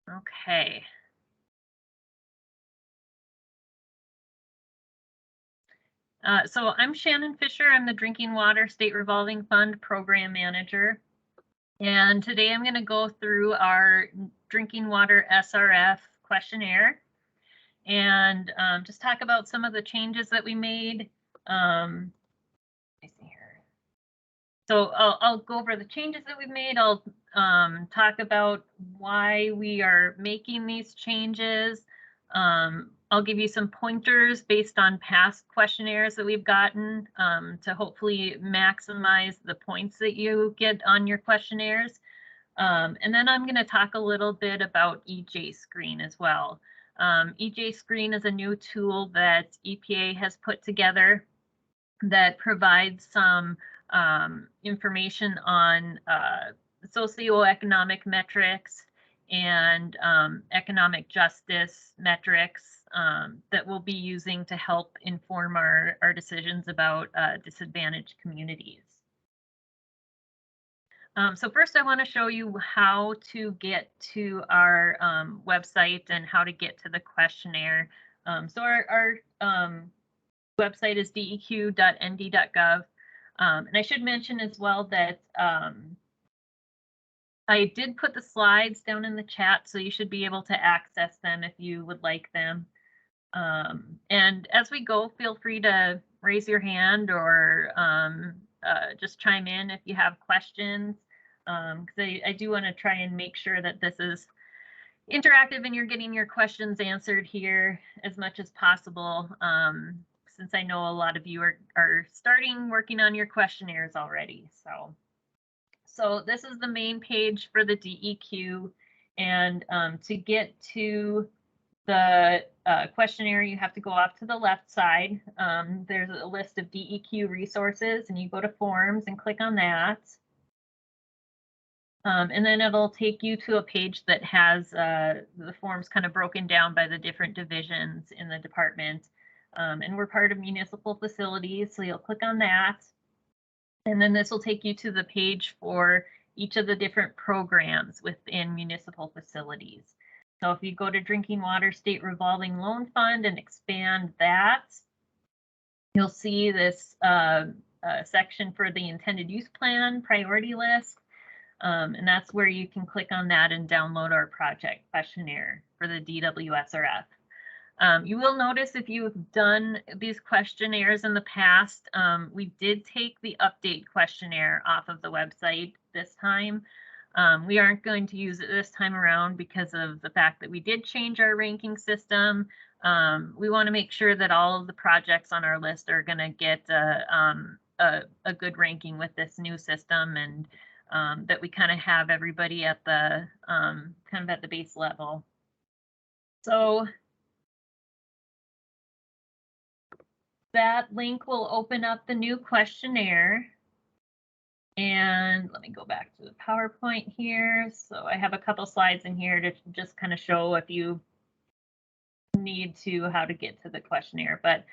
Okay. So I'm Shannon Fisher. I'm the Drinking Water State Revolving Fund Program Manager. And today I'm going to go through our Drinking Water SRF questionnaire and just talk about some of the changes that we made. Let me see here. So I'll go over the changes that we've made. I'll talk about why we are making these changes. I'll give you some pointers based on past questionnaires that we've gotten to hopefully maximize the points that you get on your questionnaires. And then I'm going to talk a little bit about EJ Screen as well. EJ Screen is a new tool that EPA has put together that provides some information on socioeconomic metrics and economic justice metrics that we'll be using to help inform our decisions about disadvantaged communities. So first I want to show you how to get to our website and how to get to the questionnaire. So our website is deq.nd.gov. And I should mention as well that I did put the slides down in the chat, so you should be able to access them if you would like them. And as we go, feel free to raise your hand or just chime in if you have questions, because I do want to try and make sure that this is interactive and you're getting your questions answered here as much as possible, since I know a lot of you are starting working on your questionnaires already. So this is the main page for the DEQ, and to get to the questionnaire, you have to go off to the left side. There's a list of DEQ resources, and you go to Forms and click on that. And then it'll take you to a page that has the forms kind of broken down by the different divisions in the department. And we're part of municipal facilities, so you'll click on that. And then this will take you to the page for each of the different programs within municipal facilities. So if you go to Drinking Water State Revolving Loan Fund and expand that, you'll see this section for the intended use plan priority list. And that's where you can click on that and download our project questionnaire for the DWSRF. You will notice if you've done these questionnaires in the past, we did take the update questionnaire off of the website this time. We aren't going to use it this time around because of the fact that we did change our ranking system. We want to make sure that all of the projects on our list are going to get a good ranking with this new system, and that we kind of have everybody at the kind of at the base level. So that link will open up the new questionnaire. And let me go back to the PowerPoint here. So I have a couple slides in here to just kind of show if you need to how to get to the questionnaire. But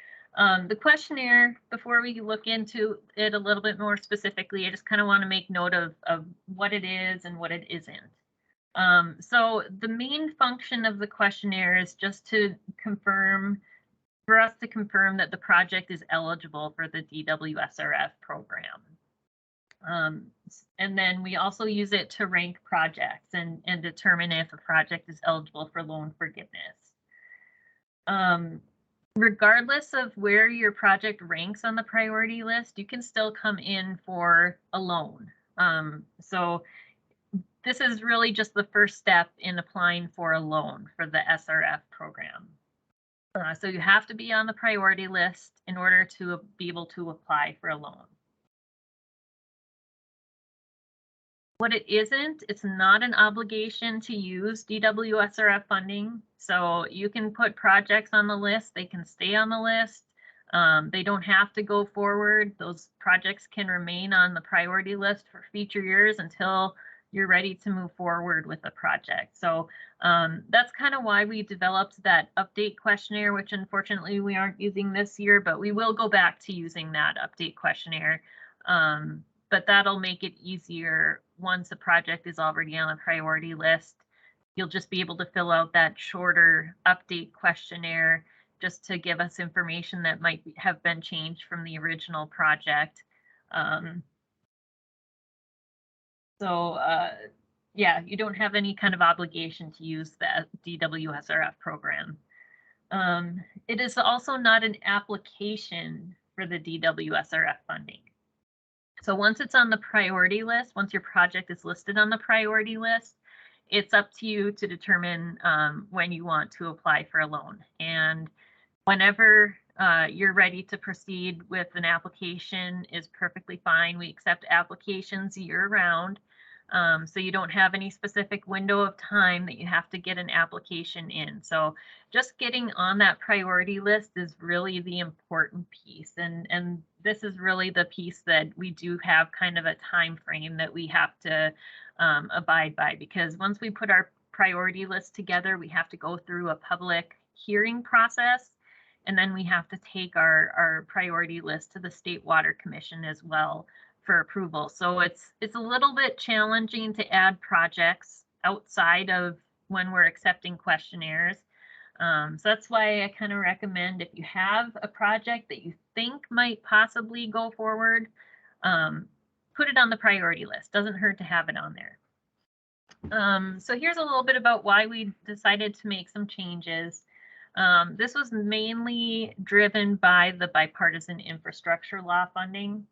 the questionnaire, before we look into it a little bit more specifically, I just kind of want to make note of what it is and what it isn't. So the main function of the questionnaire is just to confirm, for us to confirm that the project is eligible for the DWSRF program. And then we also use it to rank projects and determine if a project is eligible for loan forgiveness. Regardless of where your project ranks on the priority list, you can still come in for a loan. So this is really just the first step in applying for a loan for the SRF program. So you have to be on the priority list in order to be able to apply for a loan. What it isn't, it's not an obligation to use DWSRF funding. So you can put projects on the list, they can stay on the list. They don't have to go forward. Those projects can remain on the priority list for future years until you're ready to move forward with a project. So that's kind of why we developed that update questionnaire, which unfortunately we aren't using this year, but we will go back to using that update questionnaire. But that'll make it easier once a project is already on a priority list You'll just be able to fill out that shorter update questionnaire just to give us information that might have been changed from the original project. Yeah, you don't have any kind of obligation to use the DWSRF program. It is also not an application for the DWSRF funding. So once it's on the priority list, once your project is listed on the priority list, it's up to you to determine when you want to apply for a loan. And whenever you're ready to proceed with an application is perfectly fine. We accept applications year-round. So you don't have any specific window of time that you have to get an application in. So just getting on that priority list is really the important piece. And this is really the piece that we do have kind of a time frame that we have to abide by, because once we put our priority list together, we have to go through a public hearing process. And then we have to take our priority list to the State Water Commission as well for approval. So it's a little bit challenging to add projects outside of when we're accepting questionnaires. So that's why I kind of recommend, if you have a project that you think might possibly go forward, put it on the priority list. Doesn't hurt to have it on there. So here's a little bit about why we decided to make some changes. This was mainly driven by the bipartisan infrastructure law funding.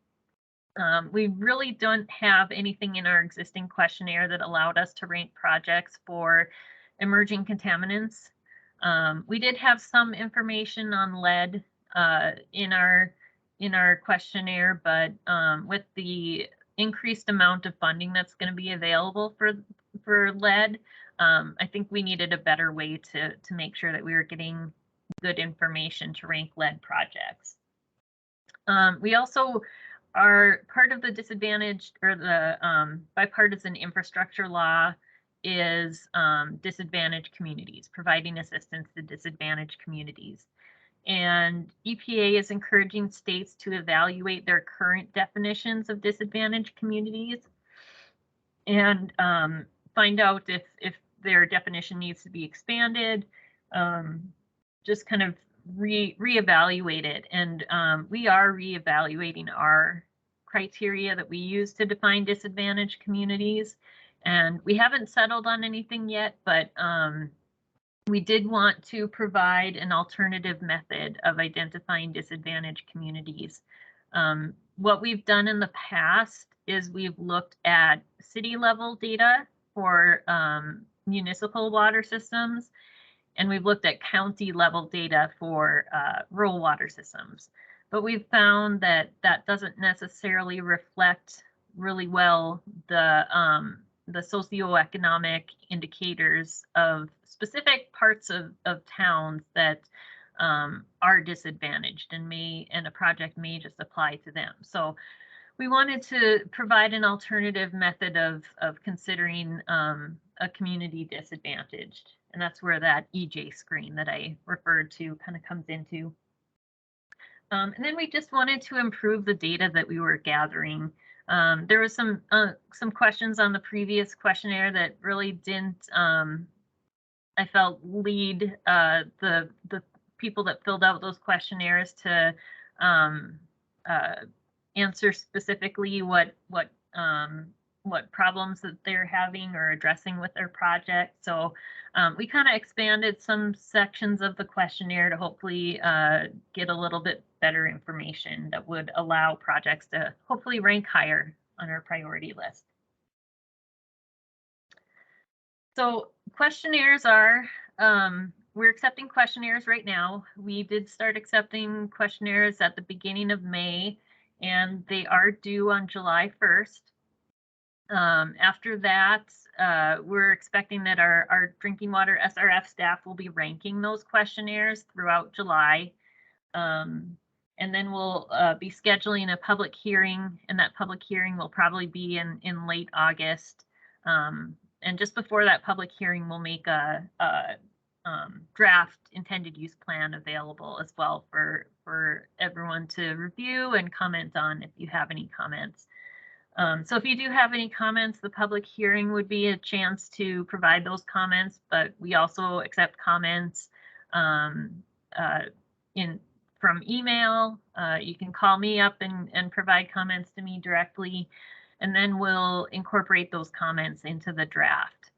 We really don't have anything in our existing questionnaire that allowed us to rank projects for emerging contaminants. We did have some information on lead in our questionnaire, but with the increased amount of funding that's going to be available for lead, I think we needed a better way to make sure that we were getting good information to rank lead projects. We also are part of the disadvantaged, or the bipartisan infrastructure law is disadvantaged communities, providing assistance to disadvantaged communities. And EPA is encouraging states to evaluate their current definitions of disadvantaged communities and find out if their definition needs to be expanded, just kind of reevaluate it. And we are reevaluating our criteria that we use to define disadvantaged communities. And we haven't settled on anything yet, but we did want to provide an alternative method of identifying disadvantaged communities. What we've done in the past is we've looked at city level data for municipal water systems, and we've looked at county level data for rural water systems. But we've found that that doesn't necessarily reflect really well the socioeconomic indicators of specific parts of towns that are disadvantaged, and a project may just apply to them. So we wanted to provide an alternative method of considering a community disadvantaged. And that's where that EJ screen that I referred to kind of comes into. And then we just wanted to improve the data that we were gathering. There was some questions on the previous questionnaire that really didn't, I felt, lead the people that filled out those questionnaires to answer specifically what problems that they're having or addressing with their project. So we kind of expanded some sections of the questionnaire to hopefully get a little bit better information that would allow projects to hopefully rank higher on our priority list. So questionnaires are, we're accepting questionnaires right now. We did start accepting questionnaires at the beginning of May, and they are due on July 1st. After that, we're expecting that our drinking water SRF staff will be ranking those questionnaires throughout July. And then we'll be scheduling a public hearing, and that public hearing will probably be in late August. And just before that public hearing, we'll make a draft intended use plan available as well for everyone to review and comment on if you have any comments. So if you do have any comments, the public hearing would be a chance to provide those comments, but we also accept comments um, uh, from email. You can call me up and provide comments to me directly, and then we'll incorporate those comments into the draft.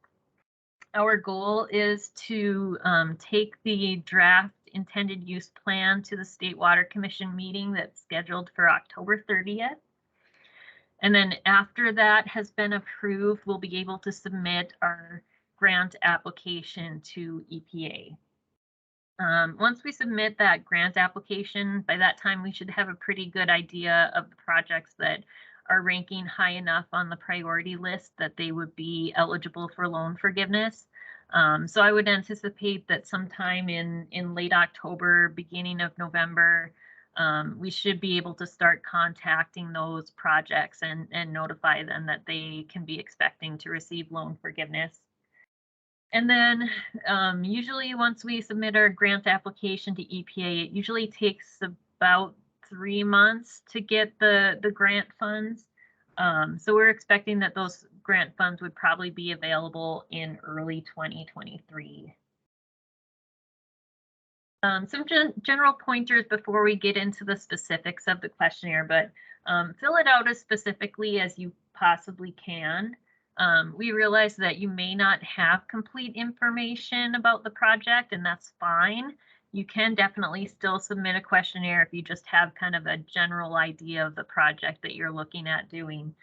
Our goal is to take the draft intended use plan to the State Water Commission meeting that's scheduled for October 30th. And then after that has been approved, we'll be able to submit our grant application to EPA. Once we submit that grant application, by that time we should have a pretty good idea of the projects that are ranking high enough on the priority list that they would be eligible for loan forgiveness. So I would anticipate that sometime in late October, beginning of November, we should be able to start contacting those projects and notify them that they can be expecting to receive loan forgiveness. And then usually once we submit our grant application to EPA, it usually takes about 3 months to get the grant funds. So we're expecting that those grant funds would probably be available in early 2023. Some general pointers before we get into the specifics of the questionnaire, but fill it out as specifically as you possibly can. We realize that you may not have complete information about the project, and that's fine. You can definitely still submit a questionnaire if you just have kind of a general idea of the project that you're looking at doing.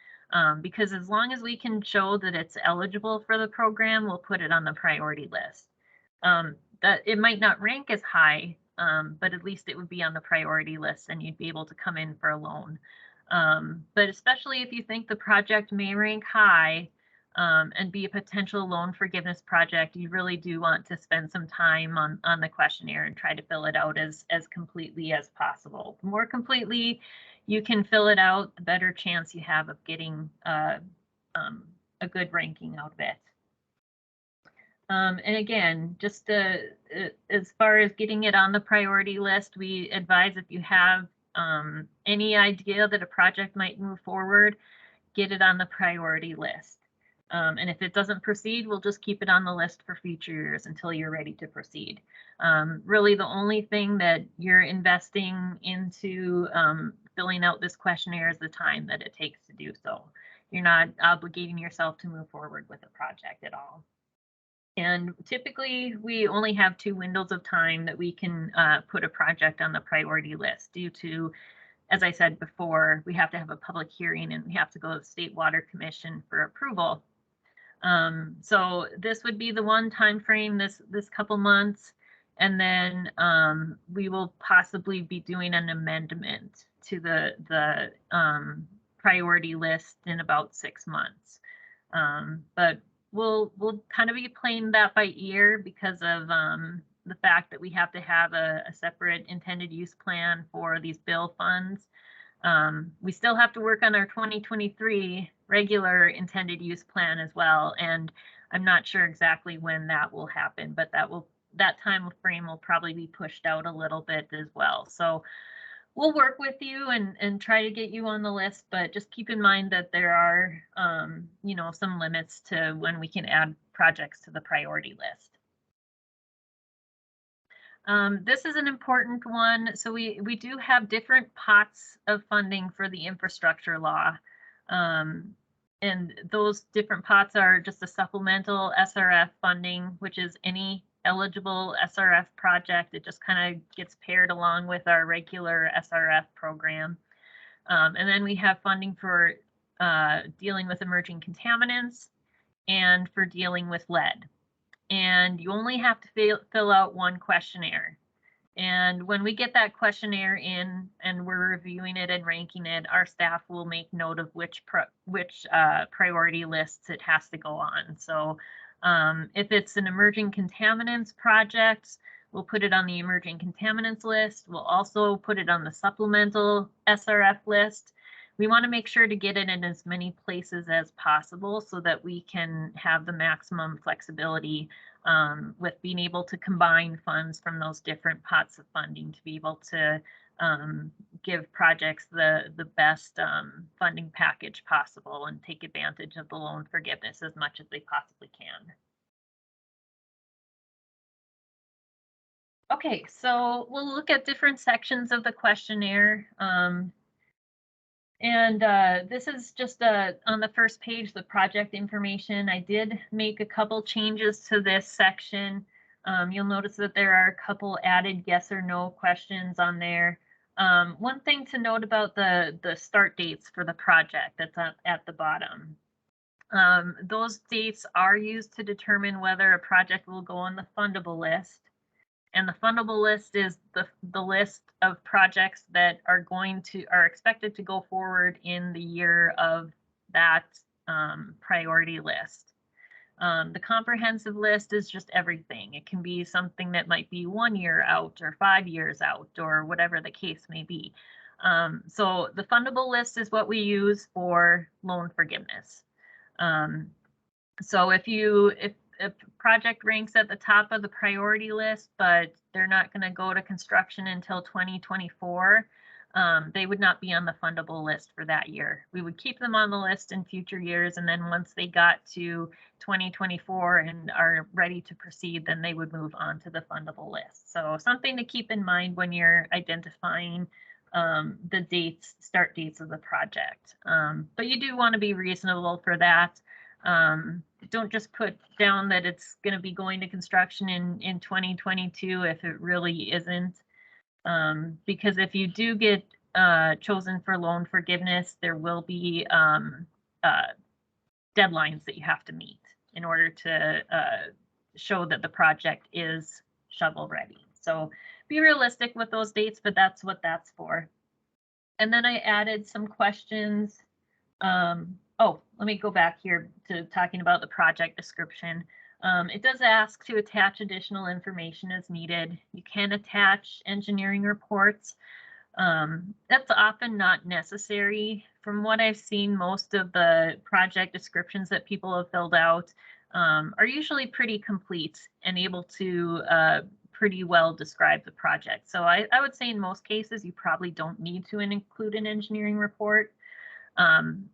Because as long as we can show that it's eligible for the program, we'll put it on the priority list. That it might not rank as high, but at least it would be on the priority list and you'd be able to come in for a loan. But especially if you think the project may rank high and be a potential loan forgiveness project, you really do want to spend some time on the questionnaire and try to fill it out as completely as possible. The more completely you can fill it out, the better chance you have of getting a good ranking out of it. And again, just as far as getting it on the priority list, we advise if you have any idea that a project might move forward, get it on the priority list. And if it doesn't proceed, we'll just keep it on the list for future years until you're ready to proceed. Really, the only thing that you're investing into filling out this questionnaire is the time that it takes to do so. You're not obligating yourself to move forward with a project at all. And typically, we only have 2 windows of time that we can put a project on the priority list due to, as I said before, we have to have a public hearing and we have to go to the State Water Commission for approval. So this would be the one time frame this couple months, and then we will possibly be doing an amendment to the priority list in about 6 months. But we'll kind of be playing that by ear because of the fact that we have to have a separate intended use plan for these bill funds. We still have to work on our 2023 regular intended use plan as well, and I'm not sure exactly when that will happen, but that time frame will probably be pushed out a little bit as well. So we'll work with you and try to get you on the list, but just keep in mind that there are, you know, some limits to when we can add projects to the priority list. This is an important one. So we do have different pots of funding for the infrastructure law. And those different pots are just a supplemental SRF funding, which is any eligible SRF project. It just kind of gets paired along with our regular SRF program. And then we have funding for dealing with emerging contaminants and for dealing with lead. And you only have to fill out one questionnaire. And when we get that questionnaire in and we're reviewing it and ranking it, our staff will make note of which priority lists it has to go on. So if it's an emerging contaminants project, we'll put it on the emerging contaminants list. We'll also put it on the supplemental SRF list. We want to make sure to get it in as many places as possible so that we can have the maximum flexibility with being able to combine funds from those different pots of funding to be able to give projects the best funding package possible and take advantage of the loan forgiveness as much as they possibly can. Okay, so we'll look at different sections of the questionnaire. This is just on the first page, the project information. I did make a couple changes to this section. You'll notice that there are a couple added yes or no questions on there. One thing to note about the start dates for the project that's at the bottom. Those dates are used to determine whether a project will go on the fundable list. And the fundable list is the list of projects that are expected to go forward in the year of that priority list. The comprehensive list is just everything. It can be something that might be 1 year out or 5 years out or whatever the case may be. So the fundable list is what we use for loan forgiveness. So if a project ranks at the top of the priority list, but they're not going to go to construction until 2024, they would not be on the fundable list for that year. We would keep them on the list in future years, and then once they got to 2024 and are ready to proceed, then they would move on to the fundable list. So something to keep in mind when you're identifying the start dates of the project. But you do want to be reasonable for that. Don't just put down that it's going to be going to construction in 2022 if it really isn't. Because if you do get chosen for loan forgiveness, there will be deadlines that you have to meet in order to show that the project is shovel ready. So be realistic with those dates, but that's what that's for. And then I added some questions. Oh, let me go back here to talking about the project description. It does ask to attach additional information as needed. You can attach engineering reports. That's often not necessary. From what I've seen, most of the project descriptions that people have filled out are usually pretty complete and able to pretty well describe the project. So I would say in most cases, you probably don't need to include an engineering report.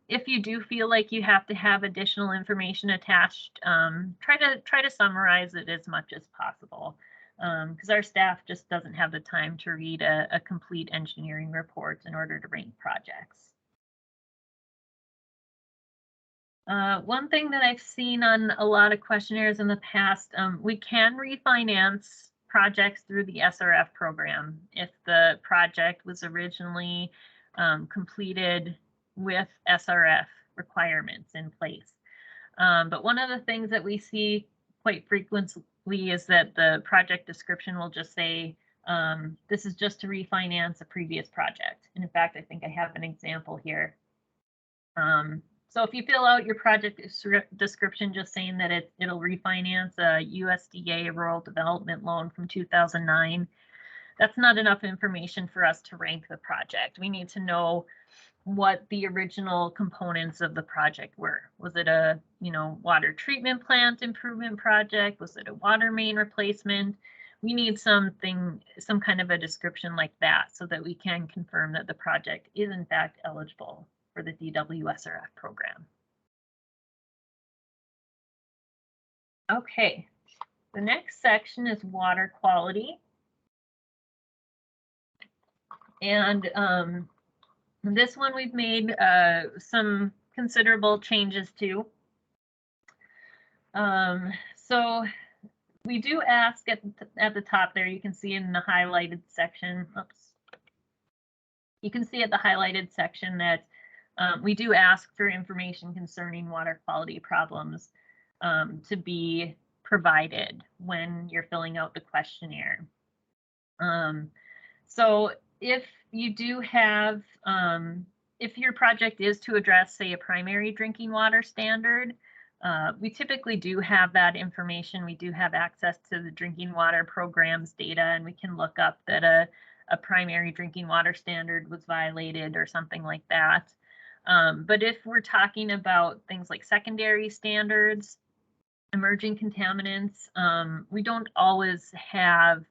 If you do feel like you have to have additional information attached, try to summarize it as much as possible, because our staff just doesn't have the time to read a complete engineering report in order to rank projects. One thing that I've seen on a lot of questionnaires in the past, we can refinance projects through the SRF program if the project was originally completed with SRF requirements in place. But one of the things that we see quite frequently is that the project description will just say, this is just to refinance a previous project. And in fact, I think I have an example here. So if you fill out your project description just saying that it'll refinance a USDA rural development loan from 2009, that's not enough information for us to rank the project. We need to know what the original components of the project were. Was it a, water treatment plant improvement project? Was it a water main replacement? We need some kind of a description like that so that we can confirm that the project is in fact eligible for the DWSRF program. Okay, the next section is water quality. And this one we've made some considerable changes to. So we do ask at the top there, you can see in the highlighted section, you can see at the highlighted section that we do ask for information concerning water quality problems to be provided when you're filling out the questionnaire. So if you do have, if your project is to address, say, a primary drinking water standard, we typically do have that information. We do have access to the drinking water programs data, and we can look up that a primary drinking water standard was violated or something like that. But if we're talking about things like secondary standards, emerging contaminants, we don't always have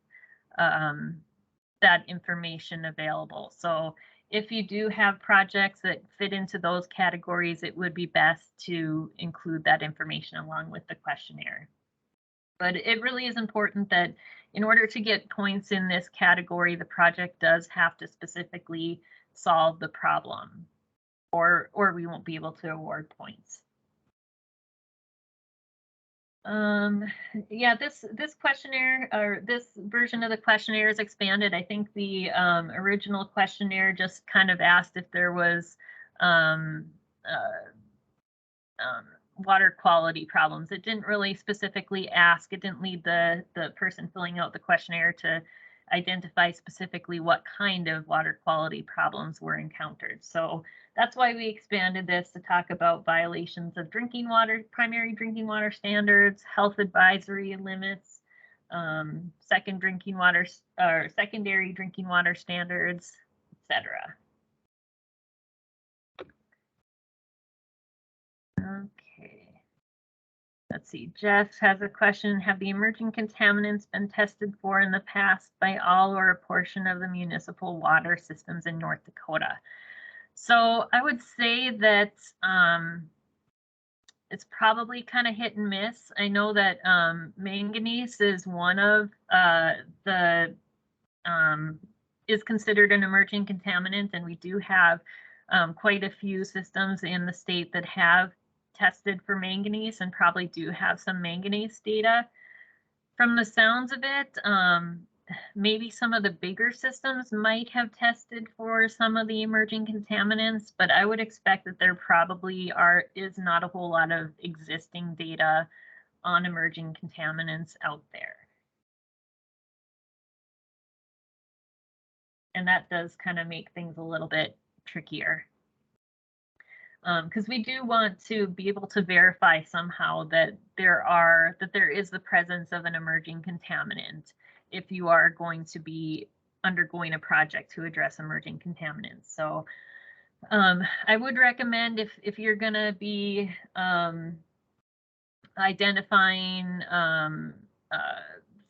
that information available. So if you do have projects that fit into those categories, it would be best to include that information along with the questionnaire. But it really is important that in order to get points in this category, the project does have to specifically solve the problem, or we won't be able to award points. Yeah, this questionnaire, or this version of the questionnaire, is expanded. I think the original questionnaire just kind of asked if there was um, water quality problems. It didn't really specifically ask. It didn't lead the person filling out the questionnaire to identify specifically what kind of water quality problems were encountered. So that's why we expanded this to talk about violations of drinking water, primary drinking water standards, health advisory limits, secondary drinking water standards, etc. Okay. Let's see, Jeff has a question. Have the emerging contaminants been tested for in the past by all or a portion of the municipal water systems in North Dakota? So I would say that it's probably kind of hit and miss. I know that manganese is one of is considered an emerging contaminant, and we do have quite a few systems in the state that have tested for manganese and probably do have some manganese data. From the sounds of it, maybe some of the bigger systems might have tested for some of the emerging contaminants, but I would expect that there probably is not a whole lot of existing data on emerging contaminants out there. And that does kind of make things a little bit trickier. Because we do want to be able to verify somehow that there is the presence of an emerging contaminant if you are going to be undergoing a project to address emerging contaminants. So I would recommend if you're going to be identifying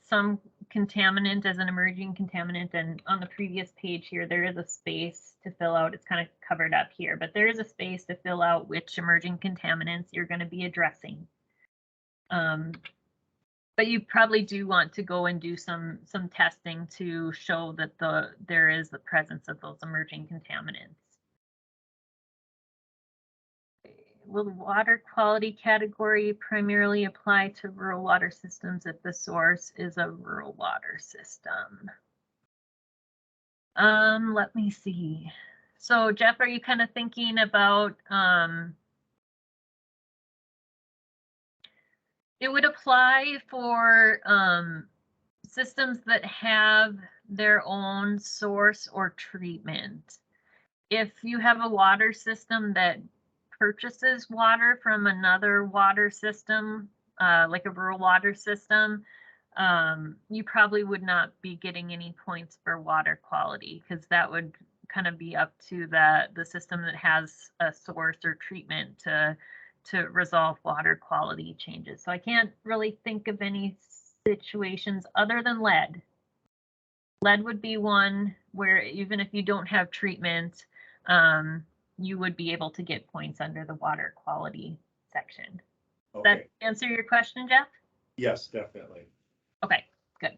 some contaminant as an emerging contaminant, and on the previous page here there is a space to fill out. It's kind of covered up here, but there is a space to fill out which emerging contaminants you're going to be addressing. But you probably do want to go and do some testing to show that there is the presence of those emerging contaminants. Will the water quality category primarily apply to rural water systems if the source is a rural water system? Let me see. So Jeff, are you kind of thinking about it would apply for systems that have their own source or treatment. If you have a water system that purchases water from another water system, like a rural water system, you probably would not be getting any points for water quality, because that would kind of be up to the system that has a source or treatment to resolve water quality changes. So I can't really think of any situations other than lead. Lead would be one where even if you don't have treatment, you would be able to get points under the water quality section. Does that answer your question, Jeff? Yes, definitely. Okay, good.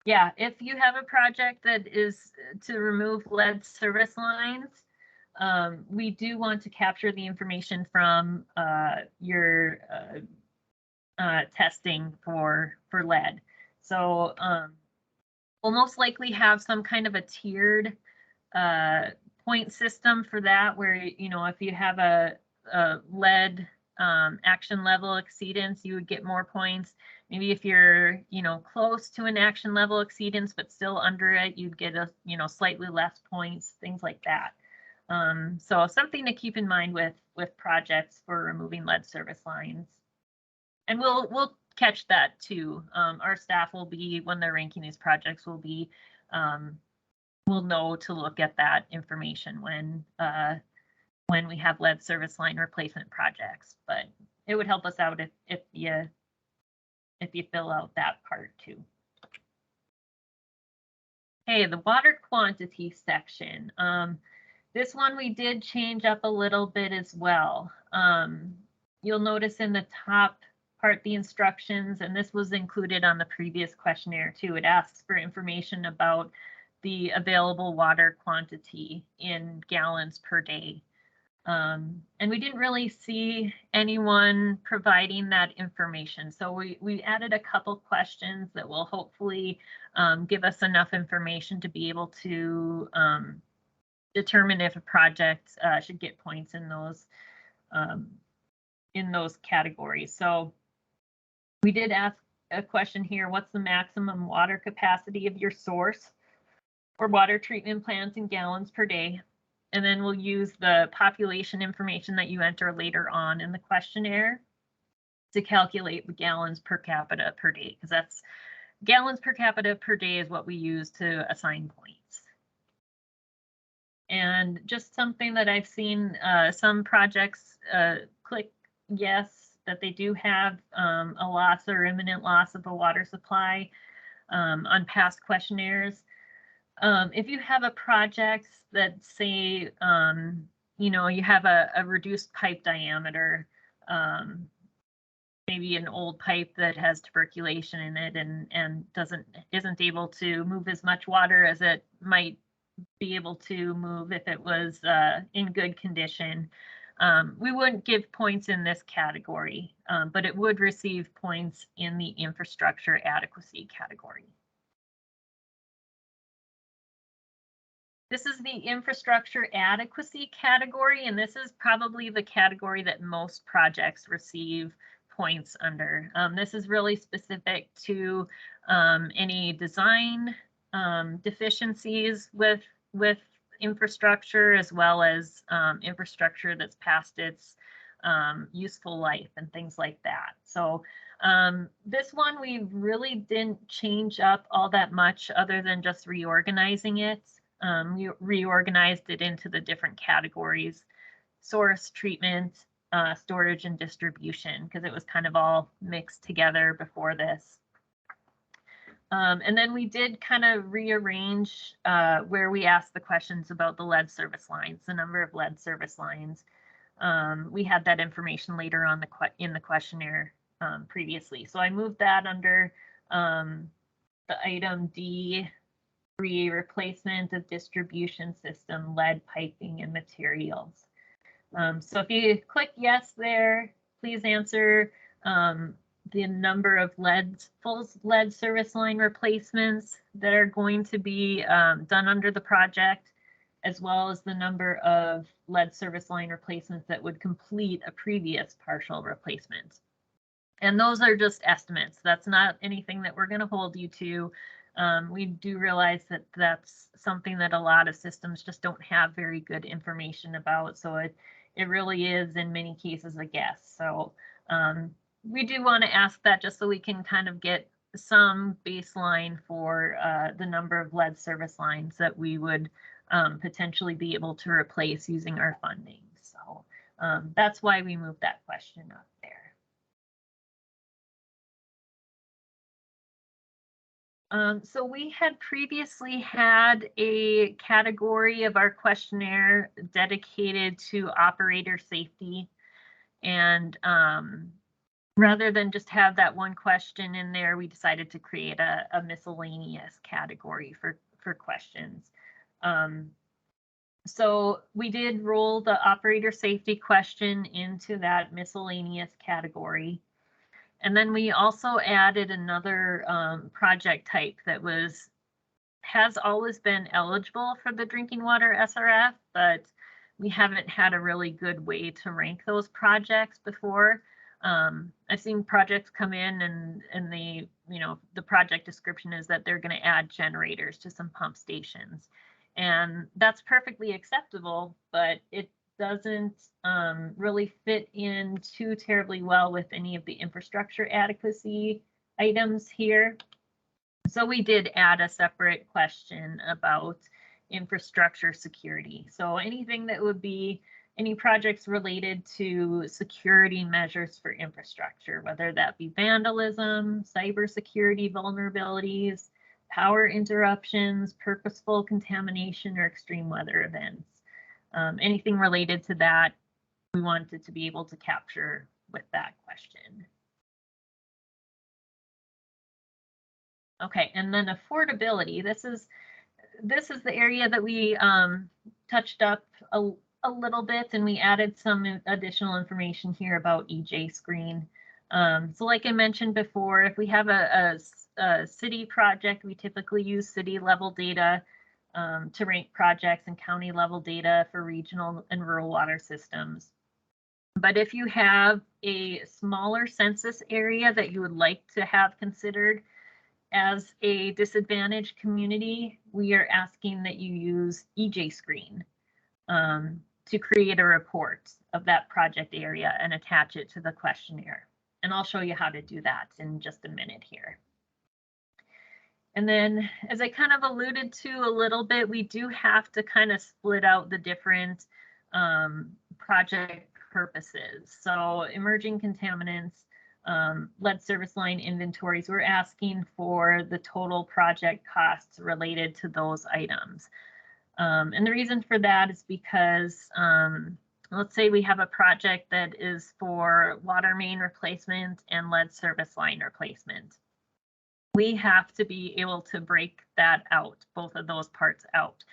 Yeah, if you have a project that is to remove lead service lines, we do want to capture the information from your testing for lead. So we'll most likely have some kind of a tiered point system for that, where, you know, if you have a lead action level exceedance, you would get more points. Maybe if you're, you know, close to an action level exceedance but still under it, you'd get a, you know, slightly less points, things like that. So something to keep in mind with projects for removing lead service lines. And we'll catch that too. Our staff will be, when they're ranking these projects, will be we'll know to look at that information when we have lead service line replacement projects. But it would help us out if you fill out that part too. Okay, the water quantity section. This one we did change up a little bit as well. You'll notice in the top part the instructions, and this was included on the previous questionnaire too. It asks for information about the available water quantity in gallons per day. And we didn't really see anyone providing that information. So we added a couple questions that will hopefully give us enough information to be able to determine if a project should get points in those categories. So we did ask a question here: what's the maximum water capacity of your source or water treatment plants in gallons per day? And then we'll use the population information that you enter later on in the questionnaire to calculate the gallons per capita per day, because that's gallons per capita per day is what we use to assign points. And just something that I've seen some projects click yes, that they do have a loss or imminent loss of a water supply on past questionnaires. If you have a project that say, you have a reduced pipe diameter, maybe an old pipe that has tuberculation in it and isn't able to move as much water as it might be able to move if it was in good condition, we wouldn't give points in this category, but it would receive points in the infrastructure adequacy category. This is the infrastructure adequacy category, and this is probably the category that most projects receive points under. This is really specific to any design deficiencies with infrastructure, as well as infrastructure that's past its useful life and things like that. So this one we really didn't change up all that much other than just reorganizing it. We reorganized it into the different categories: source, treatment, storage, and distribution, because it was kind of all mixed together before this. And then we did kind of rearrange where we asked the questions about the lead service lines, the number of lead service lines. We had that information later on in the questionnaire previously. So I moved that under the item D, replacement of distribution system, lead piping and materials. So if you click yes there, please answer the number of full lead service line replacements that are going to be done under the project, as well as the number of lead service line replacements that would complete a previous partial replacement. And those are just estimates. That's not anything that we're going to hold you to. We do realize that that's something that a lot of systems just don't have very good information about. So it really is in many cases a guess. So we do want to ask that just so we can kind of get some baseline for the number of lead service lines that we would potentially be able to replace using our funding. So that's why we moved that question up there. So we had previously had a category of our questionnaire dedicated to operator safety. And rather than just have that one question in there, we decided to create a miscellaneous category for questions. So we did roll the operator safety question into that miscellaneous category. And then we also added another project type that has always been eligible for the drinking water SRF, but we haven't had a really good way to rank those projects before. I've seen projects come in and the project description is that they're going to add generators to some pump stations. And that's perfectly acceptable, but it doesn't really fit in too terribly well with any of the infrastructure adequacy items here. So we did add a separate question about infrastructure security. So anything that would be any projects related to security measures for infrastructure, whether that be vandalism, cybersecurity vulnerabilities, power interruptions, purposeful contamination, or extreme weather events. Anything related to that, we wanted to be able to capture with that question. Okay, and then affordability. This is the area that we touched up a little bit, and we added some additional information here about EJ Screen. So like I mentioned before, if we have a city project, we typically use city level data to rank projects, and county level data for regional and rural water systems. But if you have a smaller census area that you would like to have considered as a disadvantaged community, we are asking that you use EJ Screen to create a report of that project area and attach it to the questionnaire. And I'll show you how to do that in just a minute here. And then, as I kind of alluded to a little bit, we do have to kind of split out the different project purposes. So emerging contaminants, lead service line inventories, we're asking for the total project costs related to those items. And the reason for that is because let's say we have a project that is for water main replacement and lead service line replacement. We have to be able to break that out, both of those parts out.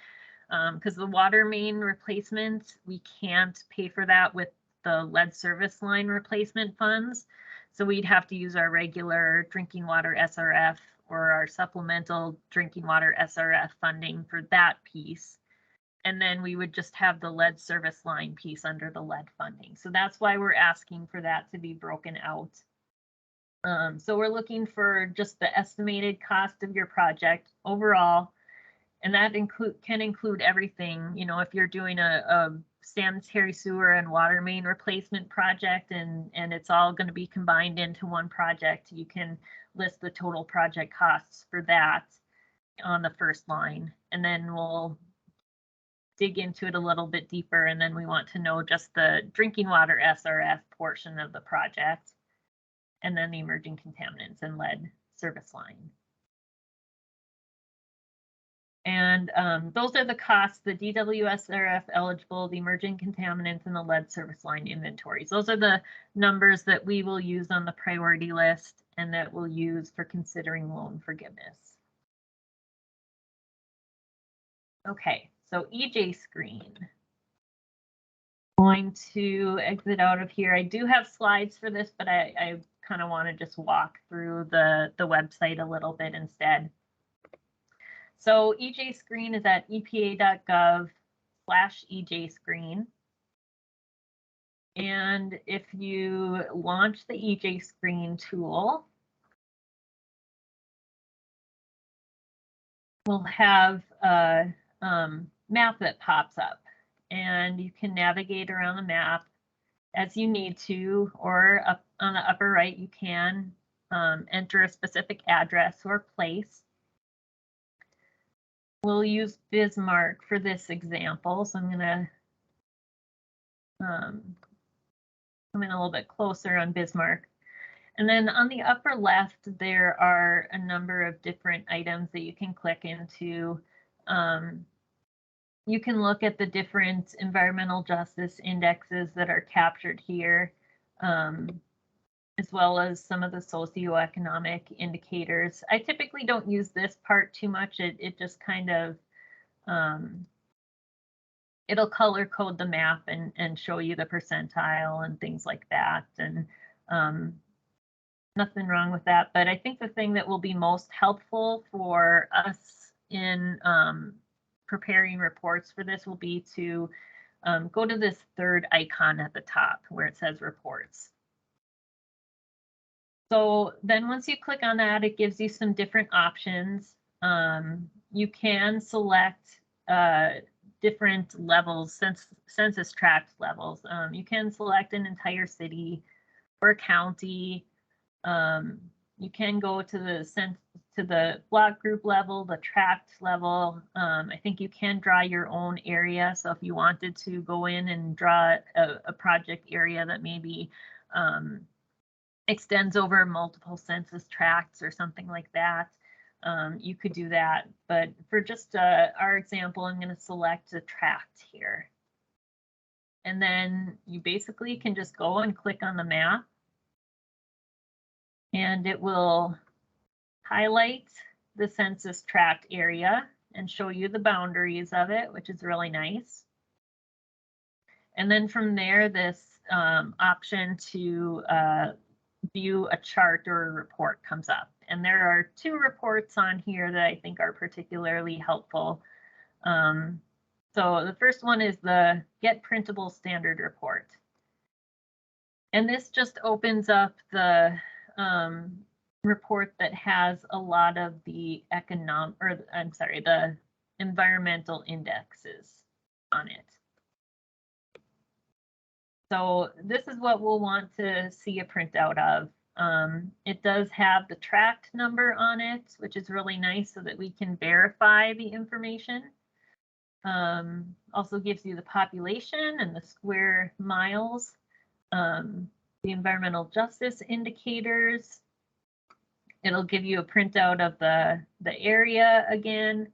Because the water main replacement, we can't pay for that with the lead service line replacement funds. So we'd have to use our regular drinking water SRF or our supplemental drinking water SRF funding for that piece. And then we would just have the lead service line piece under the lead funding. So that's why we're asking for that to be broken out. So we're looking for just the estimated cost of your project overall, and that can include everything. You know, if you're doing a sanitary sewer and water main replacement project and it's all going to be combined into one project, you can list the total project costs for that on the first line, and then we'll dig into it a little bit deeper, and then we want to know just the drinking water SRF portion of the project, and then the emerging contaminants and lead service line. And those are the costs, the DWSRF eligible, the emerging contaminants, and the lead service line inventories. Those are the numbers that we will use on the priority list and that we'll use for considering loan forgiveness. Okay, so EJ Screen. Going to exit out of here. I do have slides for this, but I kind of want to just walk through the website a little bit instead. So EJ Screen is at epa.gov/EJ Screen. And if you launch the EJ Screen tool, we'll have a map that pops up, and you can navigate around the map as you need to, or up on the upper right, you can enter a specific address or place. We'll use Bismarck for this example, so I'm going to come in a little bit closer on Bismarck. And then on the upper left, there are a number of different items that you can click into. You can look at the different environmental justice indexes that are captured here, as well as some of the socioeconomic indicators. I typically don't use this part too much. It just kind of, it'll color code the map and show you the percentile and things like that. And nothing wrong with that. But I think the thing that will be most helpful for us in preparing reports for this will be to go to this third icon at the top where it says reports. So then once you click on that, it gives you some different options. You can select different levels, census tract levels. You can select an entire city or county. You can go to the block group level, the tract level. I think you can draw your own area. So if you wanted to go in and draw a project area that maybe extends over multiple census tracts or something like that, you could do that. But for just our example, I'm going to select a tract here. And then you basically can just go and click on the map, and it will highlight the census tract area and show you the boundaries of it, which is really nice. And then from there, this option to view a chart or a report comes up. And there are two reports on here that I think are particularly helpful. So the first one is the Get Printable Standard Report. And this just opens up the report that has a lot of the the environmental indexes on it. So this is what we'll want to see a printout of. It does have the tract number on it, which is really nice so that we can verify the information. Also gives you the population and the square miles, the environmental justice indicators. It'll give you a printout of the area again.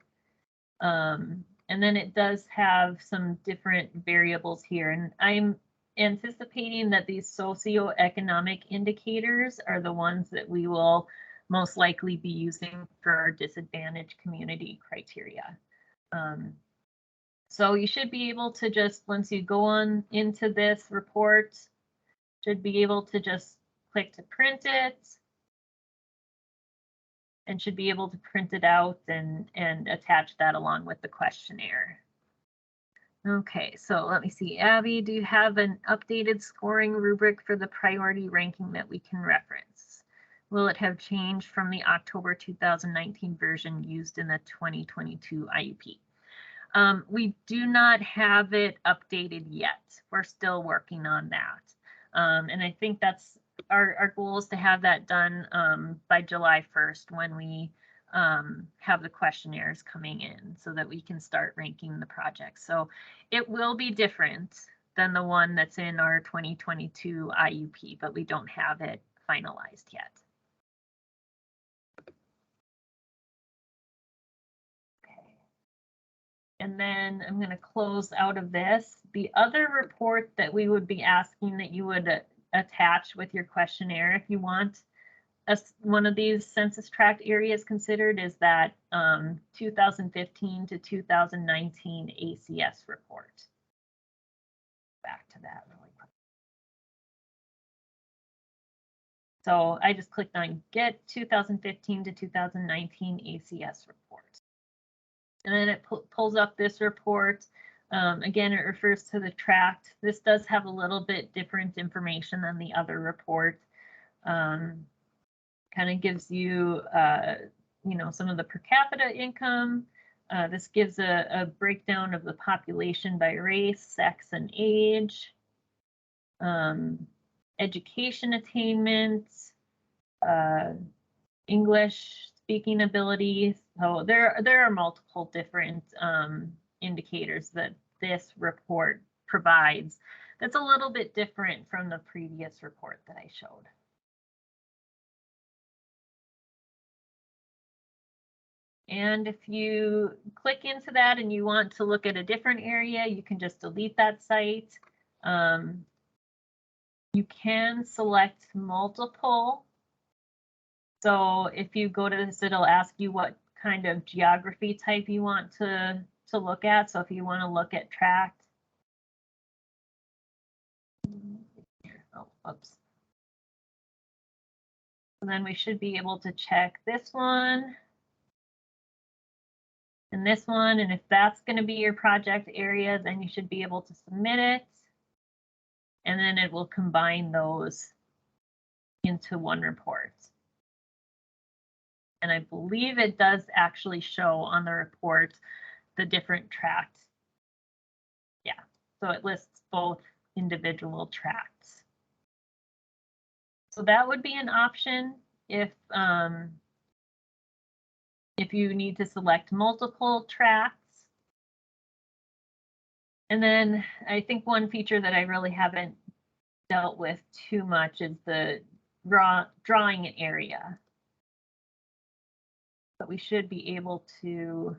And then it does have some different variables here. And I'm anticipating that these socioeconomic indicators are the ones that we will most likely be using for our disadvantaged community criteria. So you should be able to just, once you go on into this report, should be able to just click to print it, and should be able to print it out and attach that along with the questionnaire. Okay, so let me see. Abby, do you have an updated scoring rubric for the priority ranking that we can reference? Will it have changed from the October 2019 version used in the 2022 IUP? We do not have it updated yet. We're still working on that. And I think that's our goal is to have that done by July 1st when we have the questionnaires coming in so that we can start ranking the projects. So it will be different than the one that's in our 2022 IUP, but we don't have it finalized yet. Okay. And then I'm going to close out of this. The other report that we would be asking that you would attach with your questionnaire if you want one of these census tract areas considered is that 2015 to 2019 ACS report. Back to that really quick. So I just clicked on Get 2015 to 2019 ACS report. And then it pulls up this report. Again, it refers to the tract. This does have a little bit different information than the other report. Kind of gives you, you know, some of the per capita income. This gives a breakdown of the population by race, sex, and age. Education attainment, English speaking abilities. So there are multiple different indicators that this report provides. That's a little bit different from the previous report that I showed. And if you click into that and you want to look at a different area, you can just delete that site. You can select multiple. So if you go to this, it'll ask you what kind of geography type you want to look at. So if you want to look at tract. Oh, oops. And then we should be able to check this one. And this one, and if that's going to be your project area, then you should be able to submit it. And then it will combine those into one report. And I believe it does actually show on the report the different tracts. Yeah, so it lists both individual tracts. So that would be an option if you need to select multiple tracts. And then I think one feature that I really haven't dealt with too much is the drawing an area. but we should be able to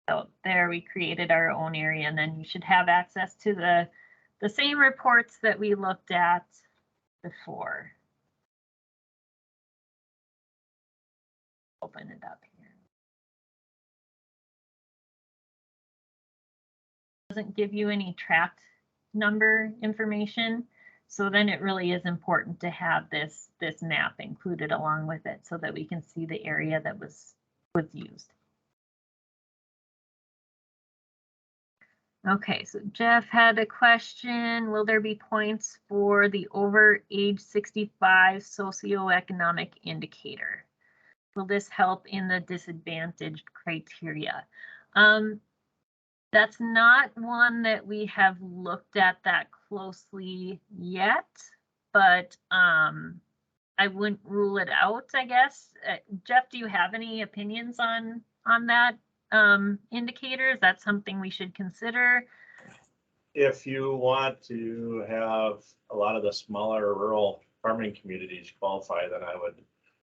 so there we created our own area, and then you should have access to the same reports that we looked at before. Open it up here. Doesn't give you any tract number information, so then it really is important to have this map included along with it so that we can see the area that was used. Okay, so Jeff had a question. Will there be points for the over age 65 socioeconomic indicator? Will this help in the disadvantaged criteria? That's not one that we have looked at that closely yet, but I wouldn't rule it out, I guess. Jeff, do you have any opinions on that indicator? Is that something we should consider? If you want to have a lot of the smaller rural farming communities qualify, then I would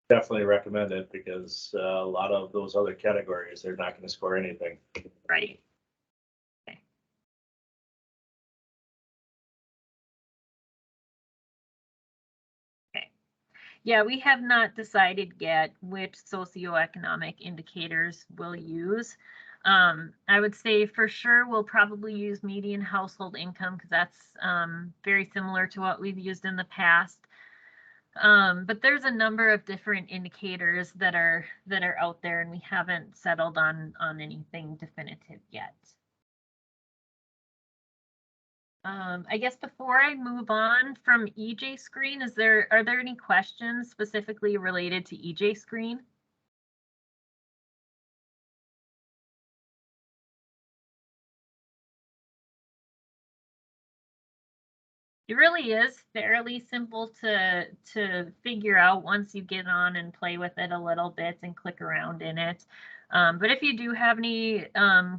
definitely recommend it, because a lot of those other categories, they're not going to score anything. Right. Okay. Okay. Yeah, we have not decided yet which socioeconomic indicators we'll use. I would say for sure we'll probably use median household income, because that's very similar to what we've used in the past. But there's a number of different indicators that are out there, and we haven't settled on anything definitive yet. I guess before I move on from EJ Screen, are there any questions specifically related to EJ Screen? It really is fairly simple to figure out once you get on and play with it a little bit and click around in it. But if you do have any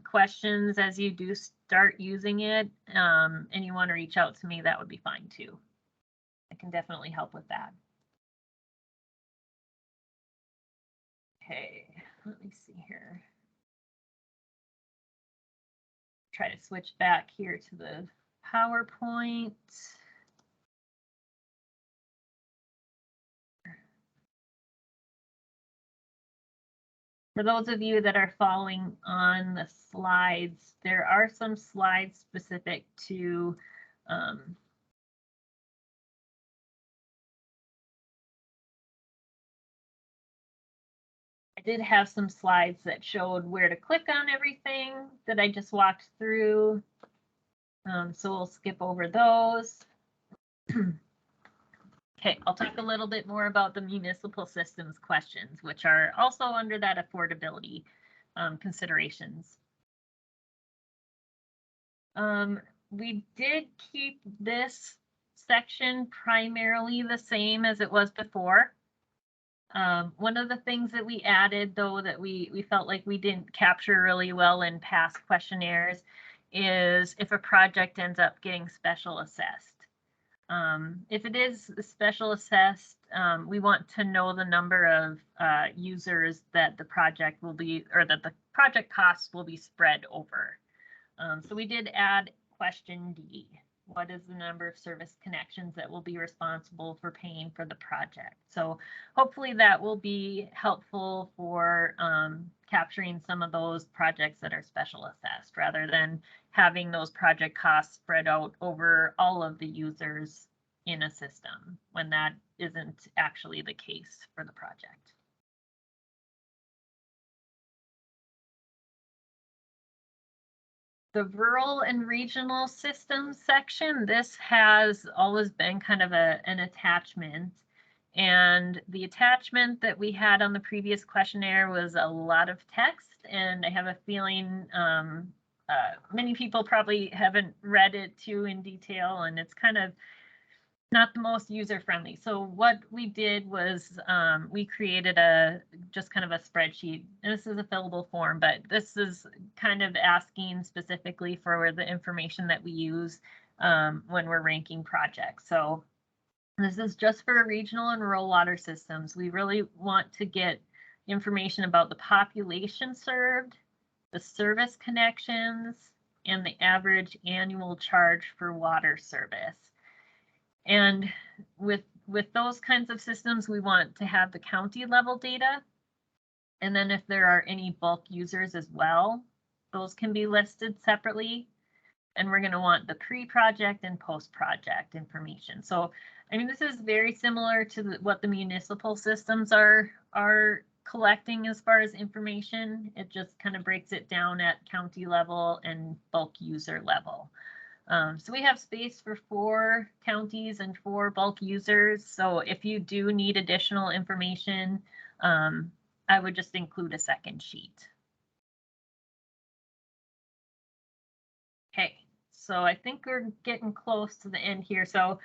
questions as you do start using it, and you want to reach out to me, that would be fine too. I can definitely help with that. Okay, let me see here. Try to switch back here to the PowerPoint. For those of you that are following on the slides, there are some slides specific to I did have some slides that showed where to click on everything that I just walked through. So we'll skip over those. Okay, I'll talk a little bit more about the municipal systems questions, which are also under that affordability considerations. We did keep this section primarily the same as it was before. One of the things that we added, though, that we felt like we didn't capture really well in past questionnaires is if a project ends up getting special assessed. If it is special assessed, we want to know the number of users that the project will be, or that the project costs will be spread over. So we did add question D. What is the number of service connections that will be responsible for paying for the project? So hopefully that will be helpful for capturing some of those projects that are special assessed, rather than having those project costs spread out over all of the users in a system, when that isn't actually the case for the project. The rural and regional systems section, this has always been kind of an attachment. And the attachment that we had on the previous questionnaire was a lot of text, and I have a feeling many people probably haven't read it too in detail, and it's kind of not the most user-friendly. So what we did was we created just kind of a spreadsheet. And this is a fillable form, but this is kind of asking specifically for the information that we use when we're ranking projects. So this is just for regional and rural water systems. We really want to get information about the population served, the service connections, and the average annual charge for water service. And with those kinds of systems, we want to have the county level data. And then if there are any bulk users as well, those can be listed separately. And we're going to want the pre-project and post-project information. So, I mean, this is very similar to what the municipal systems are collecting as far as information. It just kind of breaks it down at county level and bulk user level. So we have space for 4 counties and 4 bulk users. So if you do need additional information, I would just include a second sheet. Okay, so I think we're getting close to the end here. So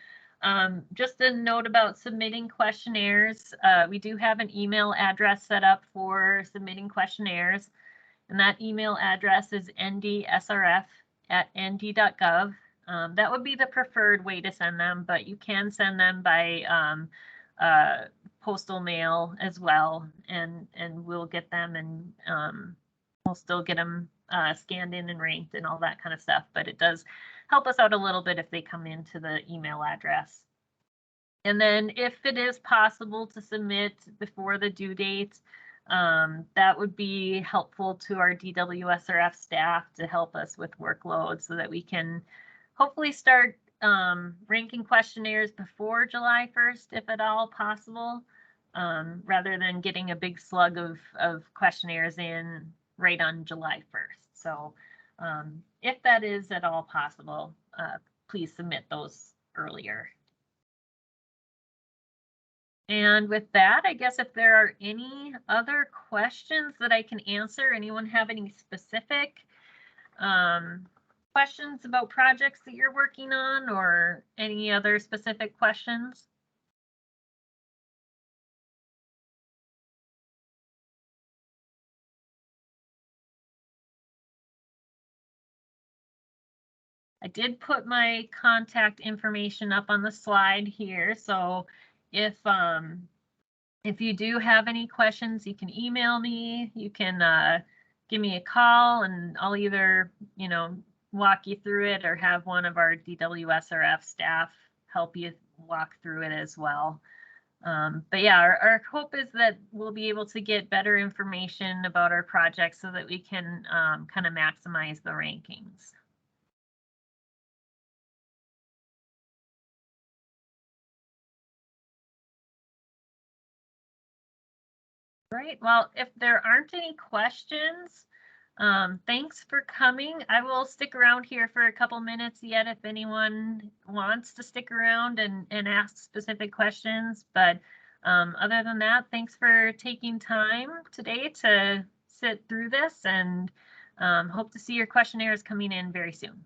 just a note about submitting questionnaires. We do have an email address set up for submitting questionnaires, and that email address is ndsrf@nd.gov. That would be the preferred way to send them, but you can send them by postal mail as well, and we'll get them, and we'll still get them scanned in and ranked and all that kind of stuff. But it does help us out a little bit if they come into the email address. And then if it is possible to submit before the due date, that would be helpful to our DWSRF staff to help us with workload so that we can hopefully start ranking questionnaires before July 1st, if at all possible, rather than getting a big slug of questionnaires in right on July 1st. So if that is at all possible, please submit those earlier. And with that, I guess if there are any other questions that I can answer, anyone have any specific questions about projects that you're working on, or any other specific questions? I did put my contact information up on the slide here, so if you do have any questions, you can email me, you can give me a call, and I'll either, walk you through it or have one of our DWSRF staff help you walk through it as well. But yeah, our hope is that we'll be able to get better information about our projects so that we can kind of maximize the rankings. Great. Well, if there aren't any questions, thanks for coming. I will stick around here for a couple minutes yet if anyone wants to stick around and ask specific questions. But other than that, thanks for taking time today to sit through this, and hope to see your questionnaires coming in very soon.